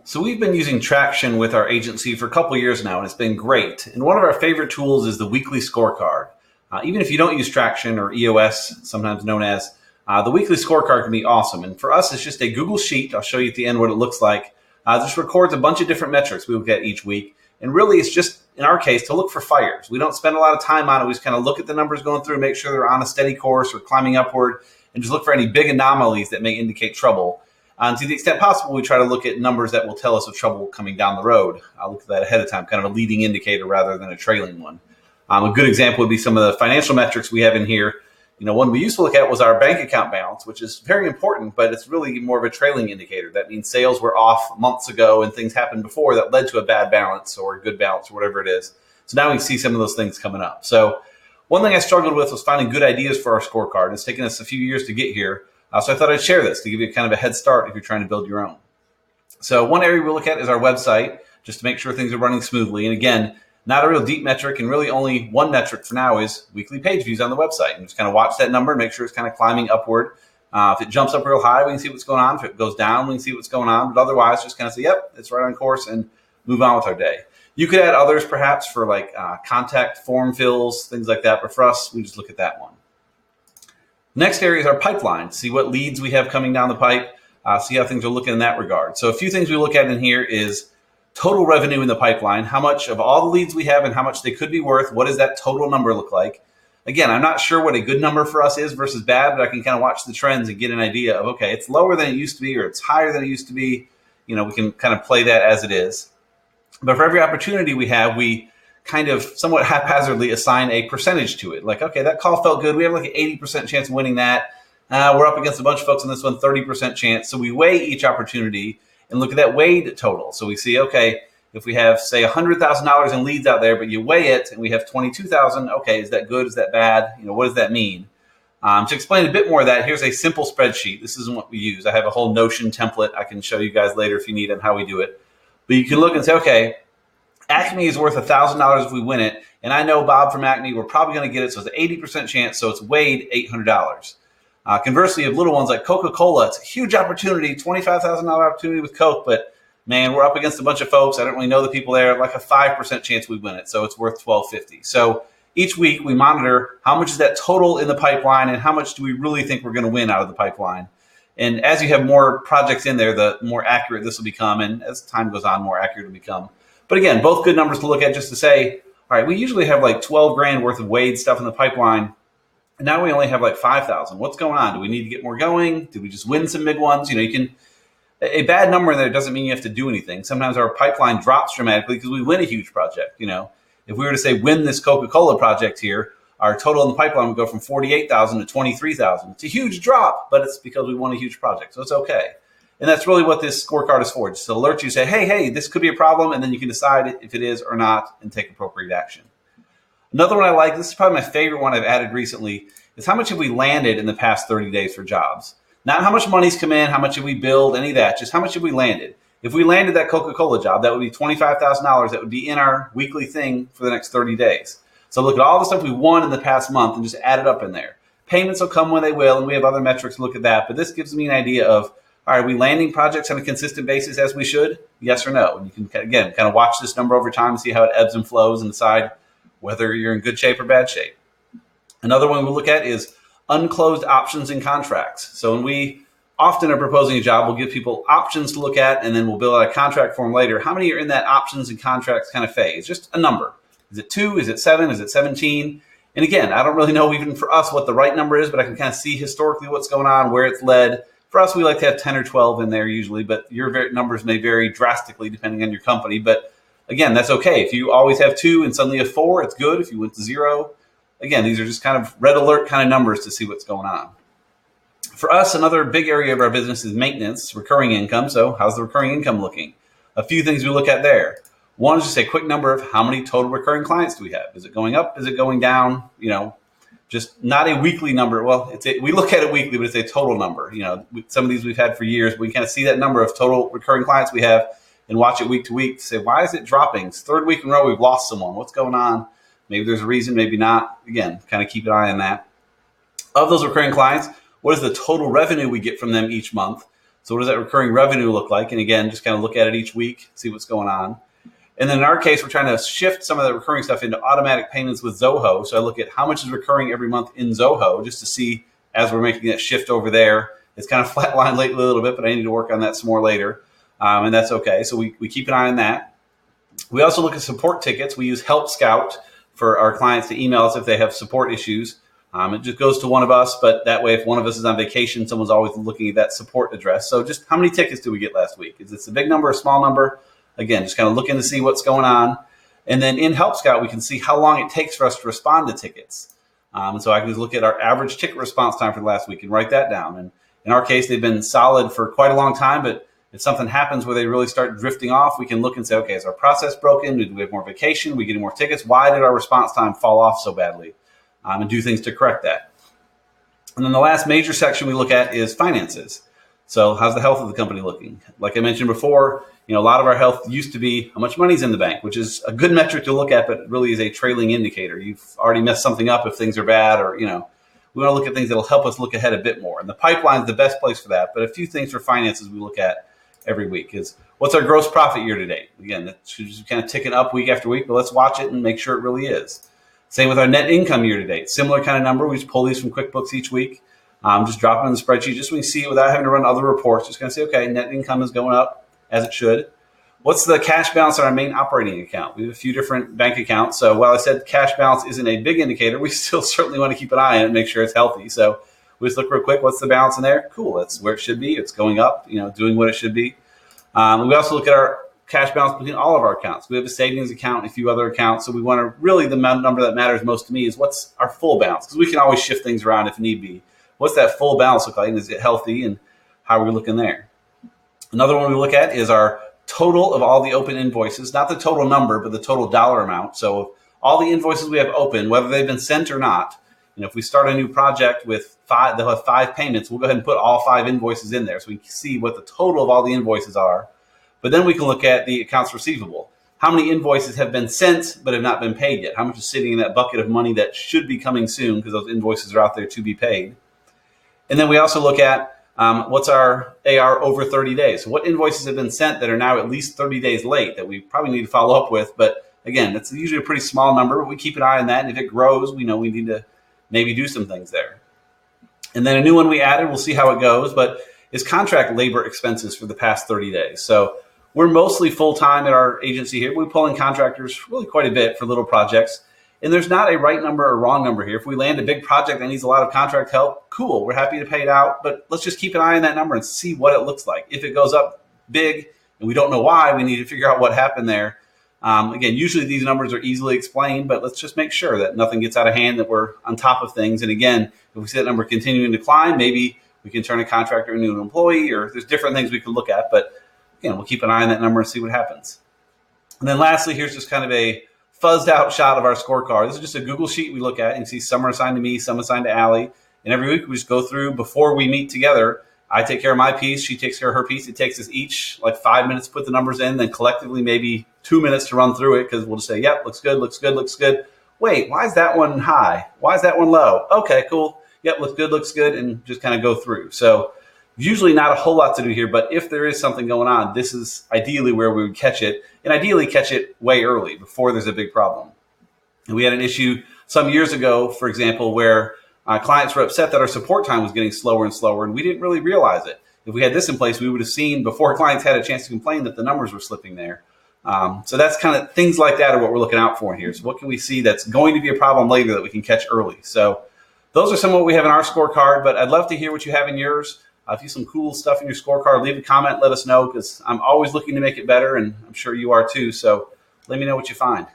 So we've been using Traction with our agency for a couple of years now, and it's been great. And one of our favorite tools is the weekly scorecard. Even if you don't use Traction or EOS, sometimes known as, the weekly scorecard can be awesome. And for us, it's just a Google Sheet. I'll show you at the end what it looks like. This records a bunch of different metrics we look at each week. And really, it's just, in our case, to look for fires. We don't spend a lot of time on it. We just kind of look at the numbers going through and make sure they're on a steady course or climbing upward, and just look for any big anomalies that may indicate trouble. And to the extent possible, we try to look at numbers that will tell us of trouble coming down the road. I'll look at that ahead of time, kind of a leading indicator rather than a trailing one. A good example would be some of the financial metrics we have in here. One we used to look at was our bank account balance, which is very important, but it's really more of a trailing indicator. That means sales were off months ago and things happened before that led to a bad balance or a good balance or whatever it is. So now we see some of those things coming up. So one thing I struggled with was finding good ideas for our scorecard. It's taken us a few years to get here. So I thought I'd share this to give you kind of a head start if you're trying to build your own. So one area we look at is our website, just to make sure things are running smoothly. And again, not a real deep metric, and really only one metric for now is weekly page views on the website. And just kind of watch that number and make sure it's kind of climbing upward. If it jumps up real high, we can see what's going on. If it goes down, we can see what's going on. But otherwise, just kind of say, yep, it's right on course, and move on with our day. You could add others perhaps for like contact form fills, things like that. But for us, we just look at that one. Next area is our pipeline. See what leads we have coming down the pipe. See how things are looking in that regard. So a few things we look at in here is total revenue in the pipeline. How much of all the leads we have and how much they could be worth. What does that total number look like? Again, I'm not sure what a good number for us is versus bad, but I can kind of watch the trends and get an idea of, okay, it's lower than it used to be or it's higher than it used to be. We can kind of play that as it is. But for every opportunity we have, we kind of somewhat haphazardly assign a percentage to it. Like, okay, that call felt good. We have like an 80% chance of winning that. We're up against a bunch of folks on this one, 30% chance. So we weigh each opportunity and look at that weighed total. So we see, okay, if we have, say, $100,000 in leads out there, but you weigh it and we have 22,000, okay, is that good? Is that bad? What does that mean? To explain a bit more of that, here's a simple spreadsheet. This isn't what we use. I have a whole Notion template I can show you guys later if you need on how we do it. But you can look and say, okay, Acme is worth $1,000 if we win it, and I know Bob from Acme, we're probably going to get it, so it's an 80% chance, so it's weighed $800. Conversely, you have little ones like Coca-Cola. It's a huge opportunity, $25,000 opportunity with Coke, but man, we're up against a bunch of folks. I don't really know the people there. Like a 5% chance we win it, so it's worth $1,250. So each week we monitor how much is that total in the pipeline and how much do we really think we're going to win out of the pipeline. And as you have more projects in there, the more accurate this will become, and as time goes on, more accurate it will become. But again, both good numbers to look at just to say, all right, we usually have like 12 grand worth of weighed stuff in the pipeline. And now we only have like 5,000. What's going on? Do we need to get more going? Did we just win some big ones? A bad number in there doesn't mean you have to do anything. Sometimes our pipeline drops dramatically because we win a huge project. If we were to say win this Coca-Cola project here, our total in the pipeline would go from 48,000 to 23,000. It's a huge drop, but it's because we won a huge project. So it's okay. And that's really what this scorecard is for, just to alert you, say, hey, this could be a problem, and then you can decide if it is or not and take appropriate action. Another one I like, this is probably my favorite one I've added recently, is how much have we landed in the past 30 days for jobs? Not how much money's come in, how much have we billed, any of that, just how much have we landed. If we landed that Coca-Cola job, that would be $25,000 that would be in our weekly thing for the next 30 days. So look at all the stuff we won in the past month and just add it up in there. Payments will come when they will, and we have other metrics to look at that, but this gives me an idea of, all right, are we landing projects on a consistent basis as we should? Yes or no? And you can, again, kind of watch this number over time and see how it ebbs and flows and decide whether you're in good shape or bad shape. Another one we look at is unclosed options and contracts. So when we often are proposing a job, we'll give people options to look at, and then we'll build out a contract form later. How many are in that options and contracts kind of phase? Just a number. Is it 2? Is it 7? Is it 17? And again, I don't really know even for us what the right number is, but I can kind of see historically what's going on, where it's led. For us, we like to have 10 or 12 in there usually, but your numbers may vary drastically depending on your company. But again, that's okay. If you always have 2 and suddenly have 4, it's good. If you went to 0, again, these are just kind of red alert kind of numbers to see what's going on. For us, another big area of our business is maintenance, recurring income. So how's the recurring income looking? A few things we look at there. One is just a quick number of how many total recurring clients do we have? Is it going up? Is it going down? Just not a weekly number. Well, we look at it weekly, but it's a total number. Some of these we've had for years. We kind of see that number of total recurring clients we have and watch it week to week to say, why is it dropping? It's third week in a row we've lost someone. What's going on? Maybe there's a reason, maybe not. Again, kind of keep an eye on that. Of those recurring clients, what is the total revenue we get from them each month? So what does that recurring revenue look like? And again, just kind of look at it each week, see what's going on. And then in our case, we're trying to shift some of the recurring stuff into automatic payments with Zoho. So I look at how much is recurring every month in Zoho just to see as we're making that shift over there. It's kind of flatlined lately a little bit, but I need to work on that some more later. And that's okay. So we keep an eye on that. We also look at support tickets. We use Help Scout for our clients to email us if they have support issues. It just goes to one of us, but that way if one of us is on vacation, someone's always looking at that support address. So just how many tickets do we get last week? Is this a big number, a small number? Again, just kind of looking to see what's going on. And then in Help Scout, we can see how long it takes for us to respond to tickets. And so I can just look at our average ticket response time for the last week and write that down. And in our case, they've been solid for quite a long time, but if something happens where they really start drifting off, we can look and say, okay, is our process broken? Do we have more vacation? Are we getting more tickets? Why did our response time fall off so badly? And do things to correct that. And then the last major section we look at is finances. So how's the health of the company looking? Like I mentioned before, a lot of our health used to be how much money's in the bank, which is a good metric to look at, but really is a trailing indicator. You've already messed something up if things are bad, or, we want to look at things that'll help us look ahead a bit more. And the pipeline is the best place for that. But a few things for finances we look at every week is what's our gross profit year to date? Again, that should just kind of ticking up week after week, but let's watch it and make sure it really is. Same with our net income year to date. Similar kind of number. We just pull these from QuickBooks each week. Just drop it in the spreadsheet just so we see it without having to run other reports. Just kind of say, okay, net income is going up as it should. What's the cash balance on our main operating account? We have a few different bank accounts. So while I said cash balance isn't a big indicator, we still certainly want to keep an eye on it and make sure it's healthy. So we just look real quick. What's the balance in there? Cool. That's where it should be. It's going up, doing what it should be. We also look at our cash balance between all of our accounts. We have a savings account and a few other accounts. So we want to really, the number that matters most to me is what's our full balance, because we can always shift things around if need be. What's that full balance look like? And is it healthy? And how are we looking there? Another one we look at is our total of all the open invoices, not the total number, but the total dollar amount. So all the invoices we have open, whether they've been sent or not, if we start a new project with they'll have 5 payments, we'll go ahead and put all 5 invoices in there so we can see what the total of all the invoices are. But then we can look at the accounts receivable. How many invoices have been sent but have not been paid yet? How much is sitting in that bucket of money that should be coming soon because those invoices are out there to be paid? And then we also look at what's our AR over 30 days. So what invoices have been sent that are now at least 30 days late that we probably need to follow up with? But again, that's usually a pretty small number, but we keep an eye on that. And if it grows, we know we need to maybe do some things there. And then a new one we added, we'll see how it goes, but is contract labor expenses for the past 30 days. So we're mostly full-time at our agency here. We pull in contractors really quite a bit for little projects. And there's not a right number or wrong number here. If we land a big project that needs a lot of contract help, cool, we're happy to pay it out. But let's just keep an eye on that number and see what it looks like. If it goes up big and we don't know why, we need to figure out what happened there. Again, usually these numbers are easily explained, but let's just make sure that nothing gets out of hand, that we're on top of things. And again, if we see that number continuing to climb, maybe we can turn a contractor into an employee, or there's different things we can look at. But again, we'll keep an eye on that number and see what happens. And then lastly, here's just kind of a fuzzed out shot of our scorecard. This is just a Google sheet we look at. You can see some are assigned to me, some assigned to Allie. And every week we just go through before we meet together. I take care of my piece. She takes care of her piece. It takes us each like 5 minutes to put the numbers in, then collectively maybe 2 minutes to run through it, because we'll just say, yep, looks good, looks good, looks good. Wait, why is that one high? Why is that one low? Okay, cool. Yep, looks good, and just kind of go through. So usually not a whole lot to do here, but if there is something going on, this is ideally where we would catch it, and ideally catch it way early before there's a big problem. And we had an issue some years ago, for example, where clients were upset that our support time was getting slower and slower, and we didn't really realize it. If we had this in place, we would have seen before clients had a chance to complain that the numbers were slipping there. So that's kind of things like that are what we're looking out for here. So what can we see that's going to be a problem later that we can catch early? So those are some of what we have in our scorecard, but I'd love to hear what you have in yours. If you have some cool stuff in your scorecard, leave a comment, let us know, because I'm always looking to make it better, and I'm sure you are too. So let me know what you find.